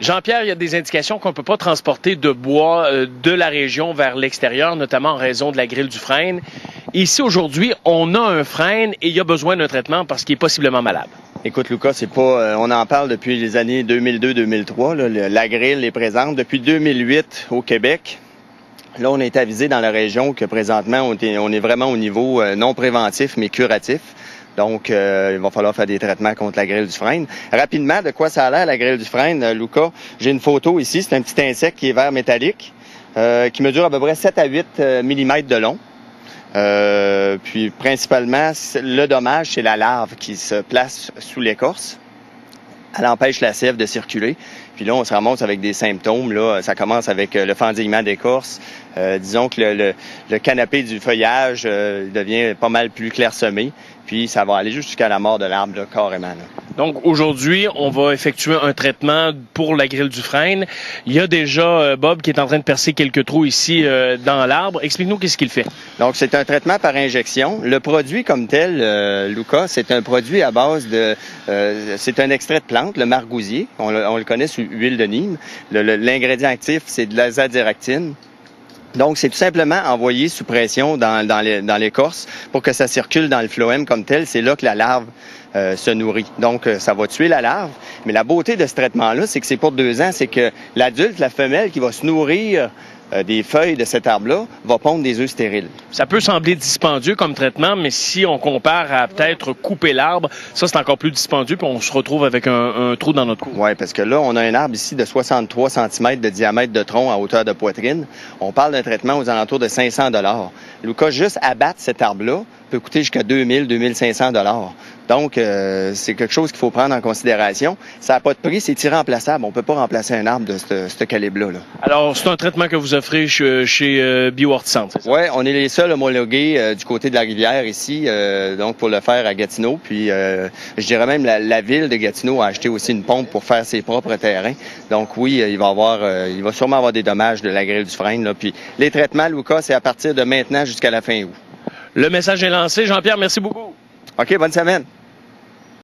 Jean-Pierre, il y a des indications qu'on ne peut pas transporter de bois de la région vers l'extérieur, notamment en raison de la grille du frêne. Ici, aujourd'hui, on a un frêne et il y a besoin d'un traitement parce qu'il est possiblement malade. Écoute, Lucas, c'est pas. On en parle depuis les années 2002-2003. La grille est présente depuis 2008 au Québec. Là, on est avisé dans la région que présentement, on est vraiment au niveau non préventif, mais curatif. Donc, il va falloir faire des traitements contre la grille du frêne. Rapidement, de quoi ça a l'air, la grille du frêne, Lucas? J'ai une photo ici. C'est un petit insecte qui est vert métallique, qui mesure à peu près 7 à 8 mm de long. Puis, principalement, le dommage, c'est la larve qui se place sous l'écorce. Elle empêche la sève de circuler. Puis là, on se ramasse avec des symptômes. Là, ça commence avec le fendillement d'écorce. Disons que le canapé du feuillage devient pas mal plus clairsemé. Puis ça va aller jusqu'à la mort de l'arbre, là, carrément. Là. Donc aujourd'hui, on va effectuer un traitement pour la grille du frêne. Il y a déjà Bob qui est en train de percer quelques trous ici dans l'arbre. Explique-nous qu'est-ce qu'il fait. Donc c'est un traitement par injection. Le produit comme tel, Lucas, c'est un produit à base de... c'est un extrait de plante, le margousier. On le connaît sous huile de Nîmes. L'ingrédient actif, c'est de l'azadiractine. Donc, c'est tout simplement envoyé sous pression dans l'écorce pour que ça circule dans le phloème comme tel. C'est là que la larve se nourrit. Donc, ça va tuer la larve. Mais la beauté de ce traitement-là, c'est que c'est pour 2 ans. C'est que l'adulte, la femelle qui va se nourrir des feuilles de cet arbre-là, va pondre des œufs stériles. Ça peut sembler dispendieux comme traitement, mais si on compare à peut-être couper l'arbre, ça, c'est encore plus dispendieux, puis on se retrouve avec un trou dans notre cou. Oui, parce que là, on a un arbre ici de 63 cm de diamètre de tronc à hauteur de poitrine. On parle d'un traitement aux alentours de 500 $. Lucas, juste abattre cet arbre-là peut coûter jusqu'à 2000, 2500 $. Donc, c'est quelque chose qu'il faut prendre en considération. Ça n'a pas de prix, c'est irremplaçable. On ne peut pas remplacer un arbre de ce calibre-là. Là. Alors, c'est un traitement que vous offrez chez BioHortiCentre, c'est ça? Oui, on est les seuls homologués du côté de la rivière ici, donc pour le faire à Gatineau. Puis, je dirais même la ville de Gatineau a acheté aussi une pompe pour faire ses propres terrains. Donc, oui, il va sûrement avoir des dommages de la grille du frêne. Là. Puis, les traitements, Lucas, c'est à partir de maintenant jusqu'à la fin août. Le message est lancé. Jean-Pierre, merci beaucoup. OK, bonne semaine.